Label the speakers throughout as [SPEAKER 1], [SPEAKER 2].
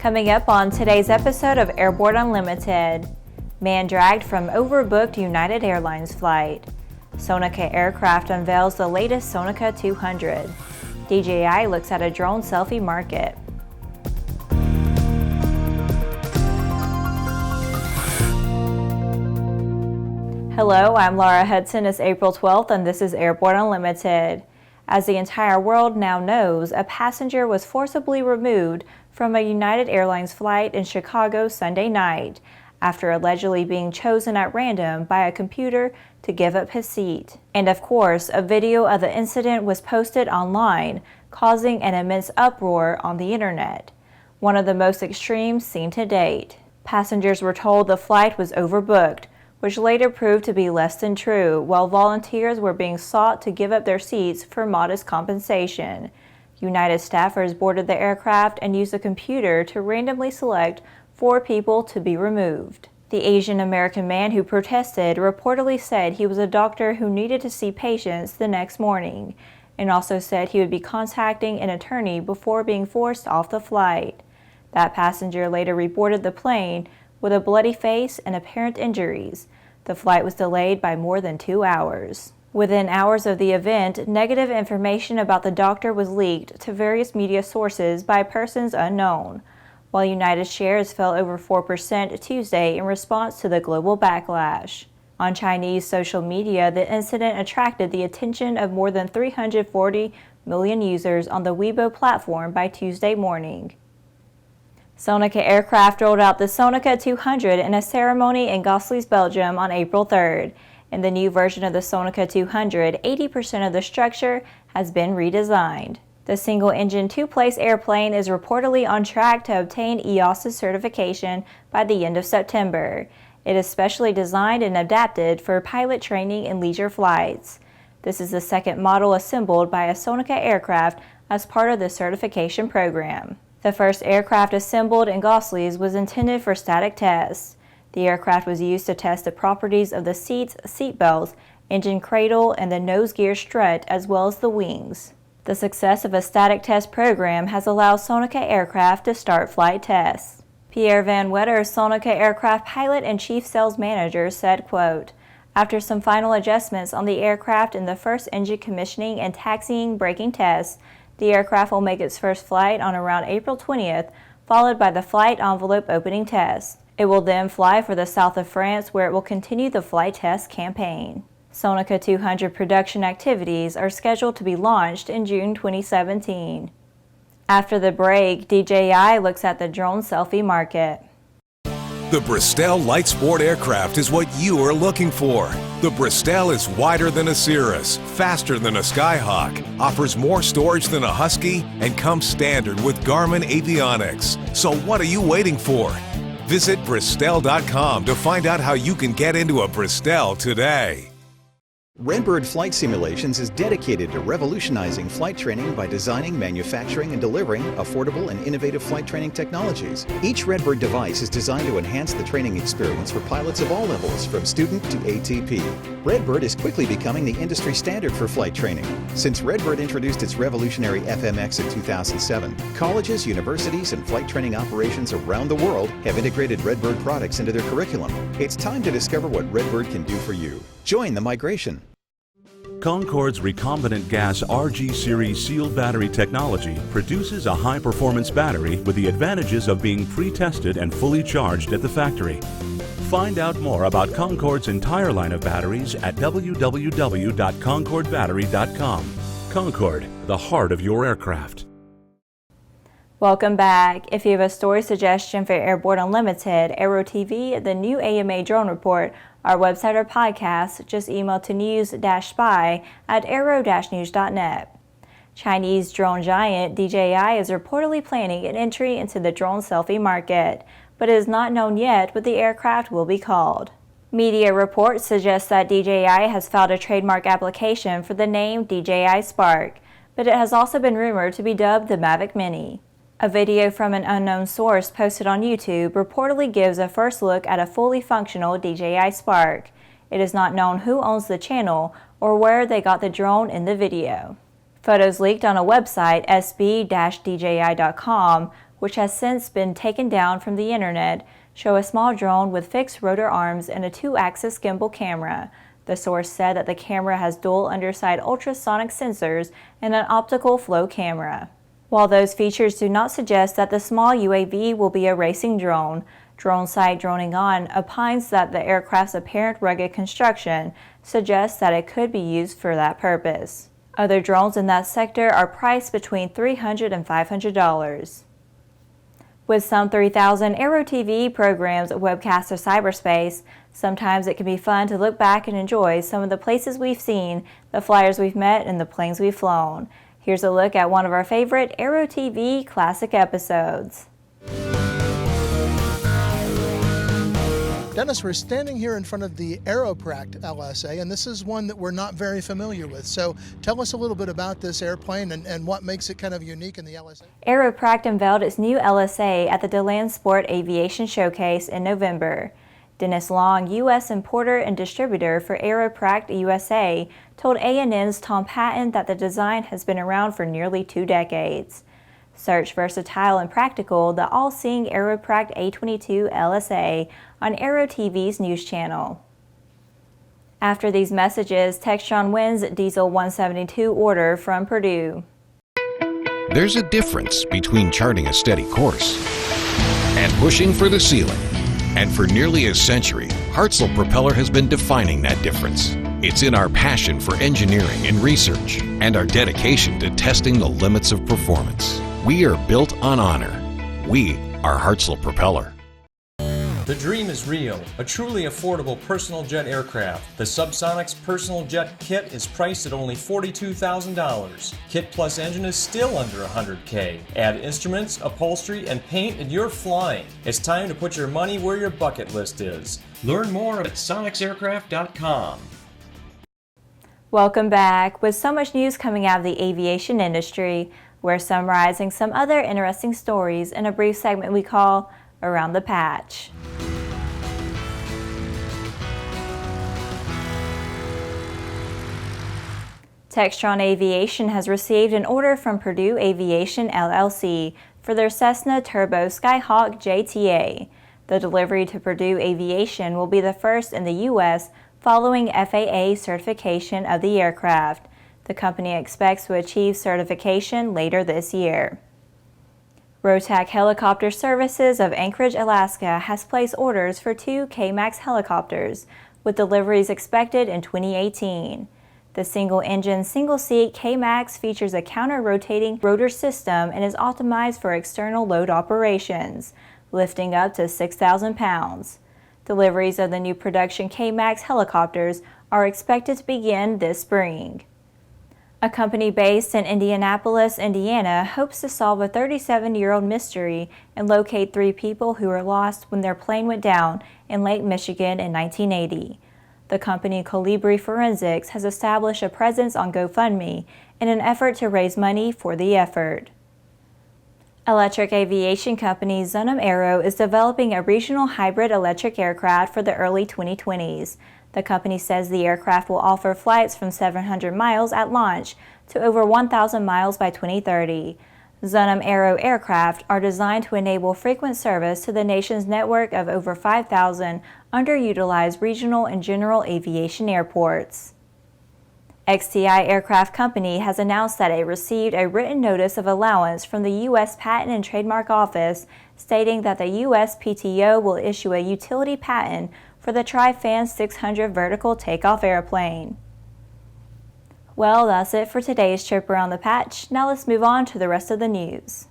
[SPEAKER 1] Coming up on today's episode of Airborne Unlimited, man dragged from overbooked United Airlines flight. Sonaca Aircraft unveils the latest Sonica 200. DJI looks at a drone selfie market. Hello, I'm Laura Hudson. It's April 12th and this is Airborne Unlimited. As the entire world now knows, a passenger was forcibly removed from a United Airlines flight in Chicago Sunday night after allegedly being chosen at random by a computer to give up his seat. And of course, a video of the incident was posted online, causing an immense uproar on the internet. One of the most extreme seen to date. Passengers were told the flight was overbooked, which later proved to be less than true, while volunteers were being sought to give up their seats for modest compensation. United staffers boarded the aircraft and used a computer to randomly select 4 people to be removed. The Asian American man who protested reportedly said he was a doctor who needed to see patients the next morning, and also said he would be contacting an attorney before being forced off the flight. That passenger later reboarded the plane with a bloody face and apparent injuries. The flight was delayed by more than 2 hours. Within hours of the event, negative information about the doctor was leaked to various media sources by persons unknown, while United shares fell over 4% Tuesday in response to the global backlash. On Chinese social media, the incident attracted the attention of more than 340 million users on the Weibo platform by Tuesday morning. Sonaca Aircraft rolled out the Sonica 200 in a ceremony in Gosselies, Belgium on April 3rd. In the new version of the Sonica 200, 80% of the structure has been redesigned. The single-engine two-place airplane is reportedly on track to obtain EASA certification by the end of September. It is specially designed and adapted for pilot training and leisure flights. This is the second model assembled by a Sonaca aircraft as part of the certification program. The first aircraft assembled in Gosselies was intended for static tests. The aircraft was used to test the properties of the seats, seat belts, engine cradle, and the nose gear strut, as well as the wings. The success of a static test program has allowed Sonaca Aircraft to start flight tests. Pierre Van Wetter, Sonaca Aircraft pilot and chief sales manager, said, quote, "After some final adjustments on the aircraft in the first engine commissioning and taxiing braking tests, the aircraft will make its first flight on around April 20th, followed by the flight envelope opening test. It will then fly for the south of France, where it will continue the flight test campaign." Sonica 200 production activities are scheduled to be launched in June 2017. After the break, DJI looks at the drone selfie market.
[SPEAKER 2] The Bristol Light Sport aircraft is what you are looking for. The Bristol is wider than a Cirrus, faster than a Skyhawk, offers more storage than a Husky, and comes standard with Garmin avionics. So what are you waiting for? Visit Bristol.com to find out how you can get into a Bristol today.
[SPEAKER 3] Redbird Flight Simulations is dedicated to revolutionizing flight training by designing, manufacturing, and delivering affordable and innovative flight training technologies. Each Redbird device is designed to enhance the training experience for pilots of all levels, from student to ATP. Redbird is quickly becoming the industry standard for flight training. Since Redbird introduced its revolutionary FMX in 2007, colleges, universities, and flight training operations around the world have integrated Redbird products into their curriculum. It's time to discover what Redbird can do for you. Join the migration.
[SPEAKER 4] Concorde's recombinant gas RG series sealed battery technology produces a high-performance battery with the advantages of being pre-tested and fully charged at the factory. Find out more about Concorde's entire line of batteries at www.concordebattery.com. Concorde, the heart of your aircraft.
[SPEAKER 1] Welcome back. If you have a story suggestion for Airborne Unlimited, Aerotv, the new AMA drone report, our website or podcast, just email to news-spy@aero-news.net. Chinese drone giant DJI is reportedly planning an entry into the drone selfie market, but it is not known yet what the aircraft will be called. Media reports suggest that DJI has filed a trademark application for the name DJI Spark, but it has also been rumored to be dubbed the Mavic Mini. A video from an unknown source posted on YouTube reportedly gives a first look at a fully functional DJI Spark. It is not known who owns the channel or where they got the drone in the video. Photos leaked on a website, sb-dji.com, which has since been taken down from the internet, show a small drone with fixed rotor arms and a 2-axis gimbal camera. The source said that the camera has dual underside ultrasonic sensors and an optical flow camera. While those features do not suggest that the small UAV will be a racing drone, drone site Droning On opines that the aircraft's apparent rugged construction suggests that it could be used for that purpose. Other drones in that sector are priced between $300 and $500. With some 3,000 Aerotv programs webcast to cyberspace, sometimes it can be fun to look back and enjoy some of the places we've seen, the flyers we've met, and the planes we've flown. Here's a look at one of our favorite Aerotv classic episodes.
[SPEAKER 5] Dennis, we're standing here in front of the Aeroprakt LSA, and this is one that we're not very familiar with. So tell us a little bit about this airplane and what makes it kind of unique in the LSA.
[SPEAKER 1] Aeroprakt unveiled its new LSA at the DeLand Sport Aviation Showcase in November. Dennis Long, U.S. importer and distributor for Aeroprakt USA, told A&N's Tom Patton that the design has been around for nearly 2 decades. Search versatile and practical the all-seeing Aeroprakt A22 LSA on Aerotv's news channel. After these messages, Textron wins Diesel 172 order from Purdue.
[SPEAKER 6] There's a difference between charting a steady course and pushing for the ceiling. And for nearly a century, Hartzell Propeller has been defining that difference. It's in our passion for engineering and research and our dedication to testing the limits of performance. We are built on honor. We are Hartzell Propeller.
[SPEAKER 7] The dream is real, a truly affordable personal jet aircraft. The Subsonics Personal Jet Kit is priced at only $42,000. Kit plus engine is still under $100K. Add instruments, upholstery, and paint and you're flying. It's time to put your money where your bucket list is. Learn more at sonicsaircraft.com.
[SPEAKER 1] Welcome back. With so much news coming out of the aviation industry, we're summarizing some other interesting stories in a brief segment we call Around the Patch. Textron Aviation has received an order from Purdue Aviation LLC for their Cessna Turbo Skyhawk JTA. The delivery to Purdue Aviation will be the first in the U.S. following FAA certification of the aircraft. The company expects to achieve certification later this year. Rotac Helicopter Services of Anchorage, Alaska has placed orders for 2 K-MAX helicopters, with deliveries expected in 2018. The single-engine, single-seat K-MAX features a counter-rotating rotor system and is optimized for external load operations, lifting up to 6,000 pounds. Deliveries of the new production K-MAX helicopters are expected to begin this spring. A company based in Indianapolis, Indiana, hopes to solve a 37-year-old mystery and locate 3 people who were lost when their plane went down in Lake Michigan in 1980. The company Aero-Forensics has established a presence on GoFundMe in an effort to raise money for the effort. Electric aviation company Zunum Aero is developing a regional hybrid electric aircraft for the early 2020s. The company says the aircraft will offer flights from 700 miles at launch to over 1,000 miles by 2030. Zunum Aero aircraft are designed to enable frequent service to the nation's network of over 5,000 underutilized regional and general aviation airports. XTI Aircraft Company has announced that it received a written notice of allowance from the U.S. Patent and Trademark Office stating that the USPTO will issue a utility patent for the Trifan 600 vertical takeoff airplane. Well, that's it for today's trip around the patch. Now let's move on to the rest of the news.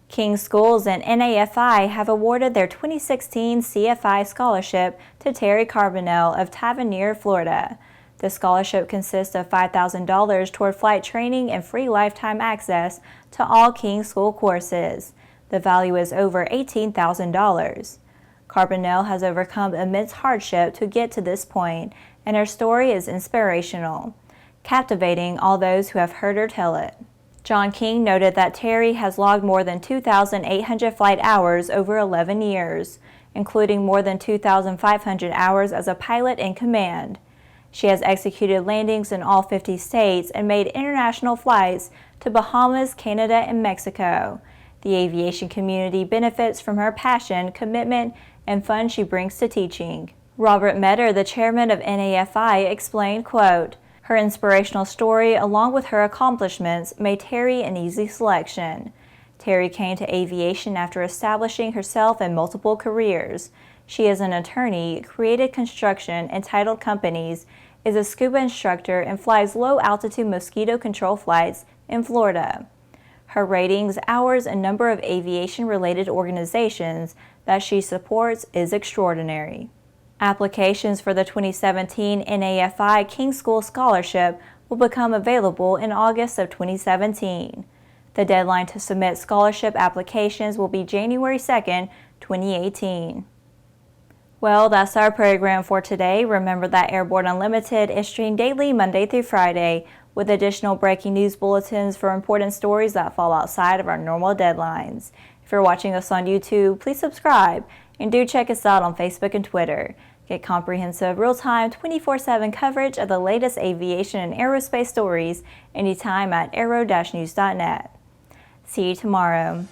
[SPEAKER 1] King Schools and NAFI have awarded their 2016 CFI scholarship to Terry Carbonell of Tavernier, Florida. The scholarship consists of $5,000 toward flight training and free lifetime access to all King School courses. The value is over $18,000. Carbonell has overcome immense hardship to get to this point, and her story is inspirational, captivating all those who have heard her tell it. John King noted that Terry has logged more than 2,800 flight hours over 11 years, including more than 2,500 hours as a pilot in command. She has executed landings in all 50 states and made international flights to Bahamas, Canada, and Mexico. The aviation community benefits from her passion, commitment, and fun she brings to teaching. Robert Metter, the chairman of NAFI, explained, quote, "Her inspirational story, along with her accomplishments, made Terry an easy selection. Terry came to aviation after establishing herself in multiple careers. She is an attorney, created construction and titled companies, is a scuba instructor, and flies low-altitude mosquito control flights in Florida. Her ratings, hours, and number of aviation-related organizations that she supports is extraordinary." Applications for the 2017 NAFI King School Scholarship will become available in August of 2017. The deadline to submit scholarship applications will be January 2nd, 2018. Well, that's our program for today. Remember that Airborne Unlimited is streamed daily Monday through Friday with additional breaking news bulletins for important stories that fall outside of our normal deadlines. If you're watching us on YouTube, please subscribe and do check us out on Facebook and Twitter. Get comprehensive, real-time, 24/7 coverage of the latest aviation and aerospace stories anytime at aero-news.net. See you tomorrow.